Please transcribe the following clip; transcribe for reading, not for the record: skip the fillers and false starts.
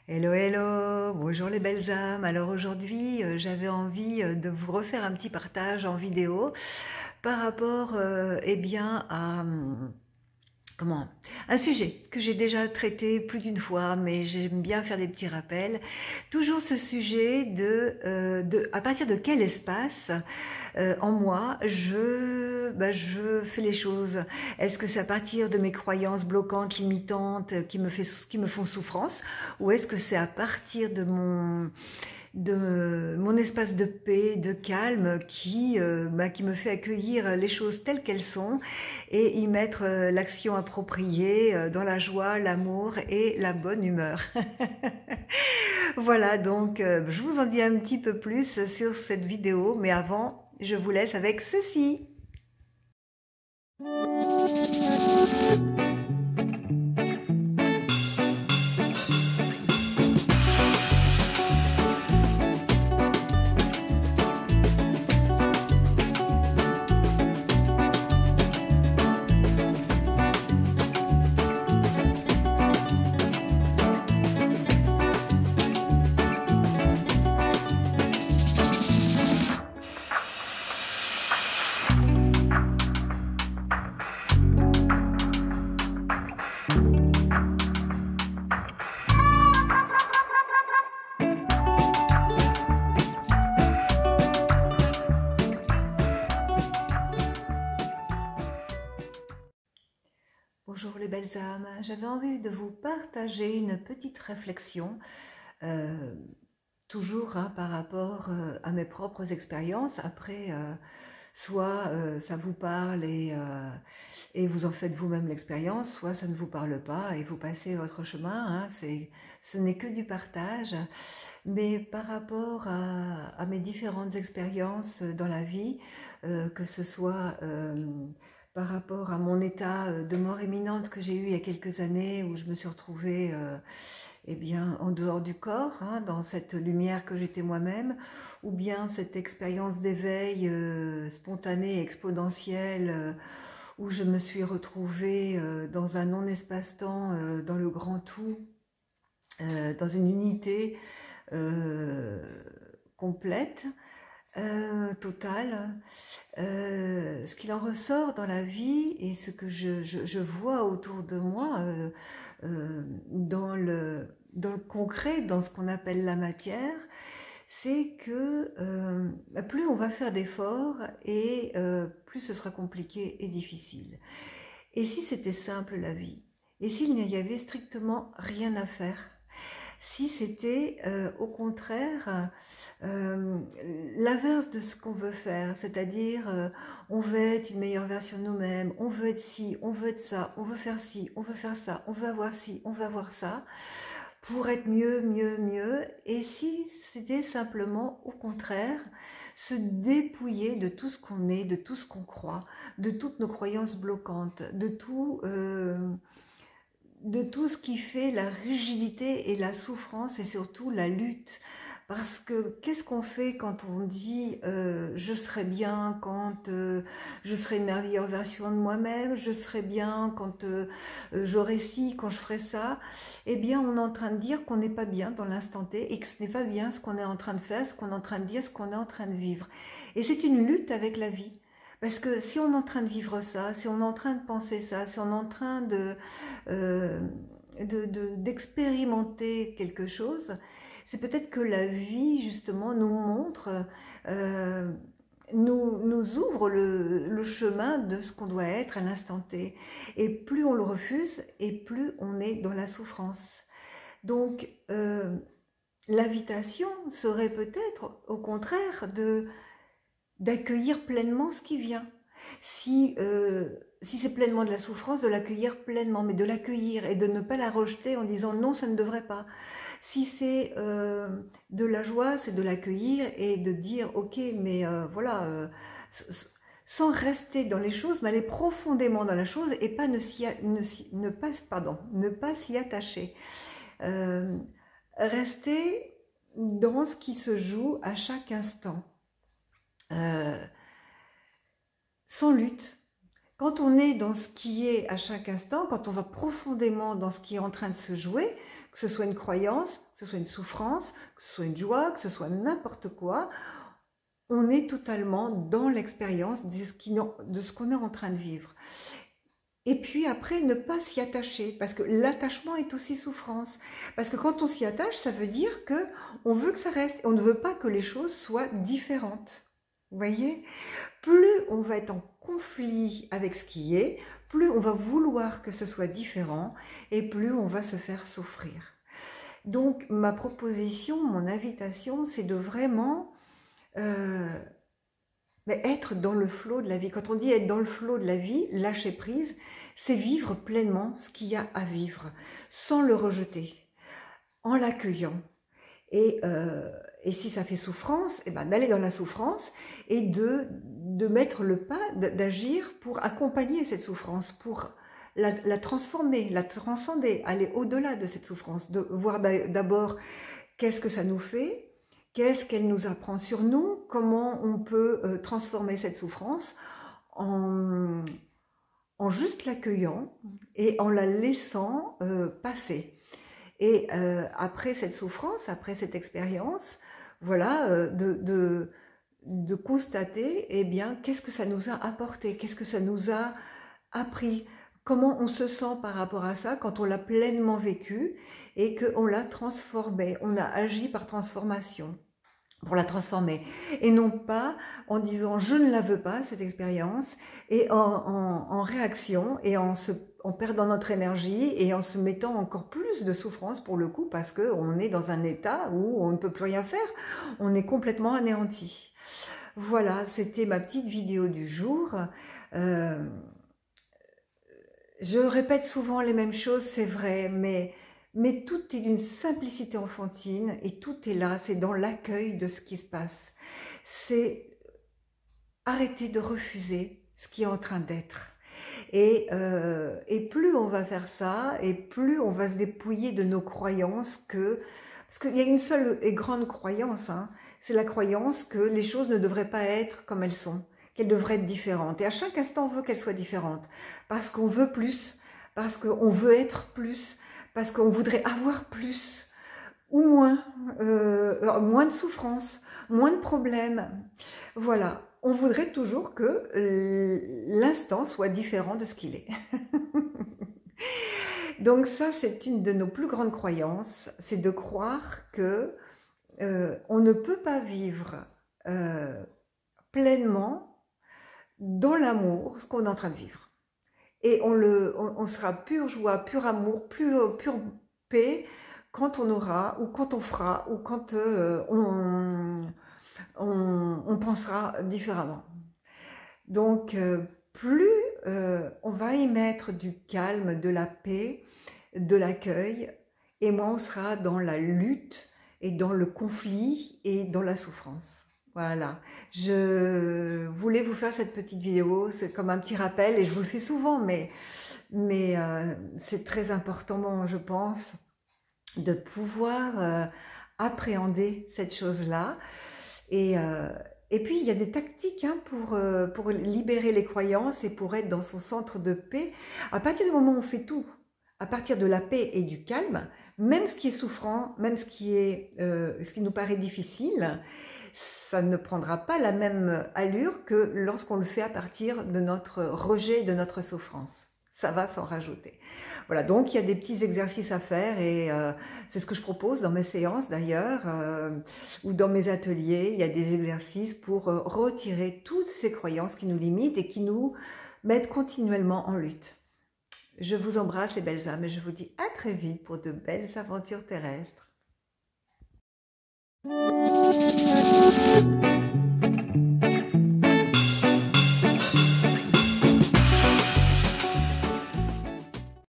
Hello, hello, bonjour les belles âmes. Alors aujourd'hui, j'avais envie de vous refaire un petit partage en vidéo par rapport, eh bien, à comment un sujet que j'ai déjà traité plus d'une fois, mais j'aime bien faire des petits rappels. Toujours ce sujet de à partir de quel espace en moi je fais les choses. Est-ce que c'est à partir de mes croyances bloquantes, limitantes, qui me font souffrance, ou est-ce que c'est à partir de mon espace de paix, de calme, qui me fait accueillir les choses telles qu'elles sont et y mettre l'action appropriée dans la joie, l'amour et la bonne humeur. Voilà, donc je vous en dis un petit peu plus sur cette vidéo, mais avant, je vous laisse avec ceci. Bonjour les belles âmes, j'avais envie de vous partager une petite réflexion, euh, toujours par rapport à mes propres expériences. Après, soit ça vous parle et vous en faites vous-même l'expérience, soit ça ne vous parle pas et vous passez votre chemin. Hein, ce n'est que du partage. Mais par rapport à mes différentes expériences dans la vie, que ce soit par rapport à mon état de mort imminente que j'ai eu il y a quelques années, où je me suis retrouvée eh bien, en dehors du corps, hein, dans cette lumière que j'étais moi-même, ou bien cette expérience d'éveil spontanée, exponentielle, où je me suis retrouvée dans un non-espace-temps, dans le grand tout, dans une unité euh, complète, totale. Ce qu'il en ressort dans la vie et ce que je vois autour de moi, dans le concret, dans ce qu'on appelle la matière, c'est que plus on va faire d'efforts et plus ce sera compliqué et difficile. Et si c'était simple la vie? Et s'il n'y avait strictement rien à faire? Si c'était au contraire euh, l'inverse de ce qu'on veut faire, c'est-à-dire on veut être une meilleure version de nous-mêmes, on veut être ci, on veut être ça, on veut faire ci, on veut faire ça, on veut avoir ci, on veut avoir ça, pour être mieux, mieux, mieux. Et si c'était simplement au contraire se dépouiller de tout ce qu'on est, de tout ce qu'on croit, de toutes nos croyances bloquantes, de tout ce qui fait la rigidité et la souffrance et surtout la lutte. Parce que qu'est-ce qu'on fait quand on dit je serai bien quand je serai une meilleure version de moi-même, je serai bien quand j'aurai ci, quand je ferai ça. Eh bien, on est en train de dire qu'on n'est pas bien dans l'instant T et que ce n'est pas bien ce qu'on est en train de faire, ce qu'on est en train de dire, ce qu'on est en train de vivre. Et c'est une lutte avec la vie. Parce que si on est en train de vivre ça, si on est en train de penser ça, si on est en train euh, d'expérimenter quelque chose, c'est peut-être que la vie justement nous montre, euh, nous ouvre le chemin de ce qu'on doit être à l'instant T. Et plus on le refuse, et plus on est dans la souffrance. Donc, l'invitation serait peut-être au contraire d'accueillir pleinement ce qui vient. Si c'est pleinement de la souffrance, de l'accueillir pleinement, mais de l'accueillir et de ne pas la rejeter en disant non, ça ne devrait pas. Si c'est de la joie, c'est de l'accueillir et de dire ok, mais voilà, sans rester dans les choses, mais aller profondément dans la chose et pas ne pas s'y attacher. Euh, Rester dans ce qui se joue à chaque instant. Euh, Sans lutte. Quand on est dans ce qui est à chaque instant, quand on va profondément dans ce qui est en train de se jouer, que ce soit une croyance, que ce soit une souffrance, que ce soit une joie, que ce soit n'importe quoi, on est totalement dans l'expérience de ce qu'on est en train de vivre. Et puis après, ne pas s'y attacher, parce que l'attachement est aussi souffrance. Parce que quand on s'y attache, ça veut dire que on veut que ça reste. On ne veut pas que les choses soient différentes. Vous voyez? Plus on va être en conflit avec ce qui est, plus on va vouloir que ce soit différent, et plus on va se faire souffrir. Donc ma proposition, mon invitation, c'est de vraiment mais être dans le flot de la vie. Quand on dit être dans le flot de la vie, lâcher prise, c'est vivre pleinement ce qu'il y a à vivre, sans le rejeter, en l'accueillant. Et si ça fait souffrance, eh ben, d'aller dans la souffrance et de mettre le pas, d'agir pour accompagner cette souffrance, pour la transformer, la transcender, aller au-delà de cette souffrance, de voir d'abord qu'est-ce que ça nous fait, qu'est-ce qu'elle nous apprend sur nous, comment on peut transformer cette souffrance en juste l'accueillant et en la laissant passer. Et après cette souffrance, après cette expérience, voilà, de constater, eh bien, qu'est-ce que ça nous a apporté, qu'est-ce que ça nous a appris, comment on se sent par rapport à ça quand on l'a pleinement vécu et qu'on l'a transformé, on a agi par transformation pour la transformer, et non pas en disant je ne la veux pas cette expérience, et en réaction, et en perdant notre énergie, et en se mettant encore plus de souffrance pour le coup, parce qu'on est dans un état où on ne peut plus rien faire, on est complètement anéanti. Voilà, c'était ma petite vidéo du jour. Je répète souvent les mêmes choses, c'est vrai, mais tout est d'une simplicité enfantine et tout est là, c'est dans l'accueil de ce qui se passe. C'est arrêter de refuser ce qui est en train d'être. Et plus on va faire ça, et plus on va se dépouiller de nos croyances parce qu'il y a une seule et grande croyance, hein, c'est la croyance que les choses ne devraient pas être comme elles sont, qu'elles devraient être différentes. Et à chaque instant, on veut qu'elles soient différentes, parce qu'on veut plus, parce qu'on veut être plus, parce qu'on voudrait avoir plus, ou moins, moins de souffrance, moins de problèmes. Voilà, on voudrait toujours que l'instant soit différent de ce qu'il est. Donc ça, c'est une de nos plus grandes croyances, c'est de croire que on ne peut pas vivre pleinement dans l'amour ce qu'on est en train de vivre. Et on sera pure joie, pur amour, pure paix quand on aura, ou quand on fera, ou quand on pensera différemment. Donc, plus on va y mettre du calme, de la paix, de l'accueil, et moins on sera dans la lutte, et dans le conflit, et dans la souffrance. Voilà, je voulais vous faire cette petite vidéo, c'est comme un petit rappel, et je vous le fais souvent, mais c'est très important, je pense, de pouvoir appréhender cette chose-là. Et puis, il y a des tactiques hein, pour libérer les croyances et pour être dans son centre de paix. À partir du moment où on fait tout, à partir de la paix et du calme, même ce qui est souffrant, même ce qui nous paraît difficile, ça ne prendra pas la même allure que lorsqu'on le fait à partir de notre rejet, de notre souffrance. Ça va s'en rajouter. Voilà, donc il y a des petits exercices à faire et c'est ce que je propose dans mes séances d'ailleurs ou dans mes ateliers. Il y a des exercices pour retirer toutes ces croyances qui nous limitent et qui nous mettent continuellement en lutte. Je vous embrasse les belles âmes et je vous dis à très vite pour de belles aventures terrestres.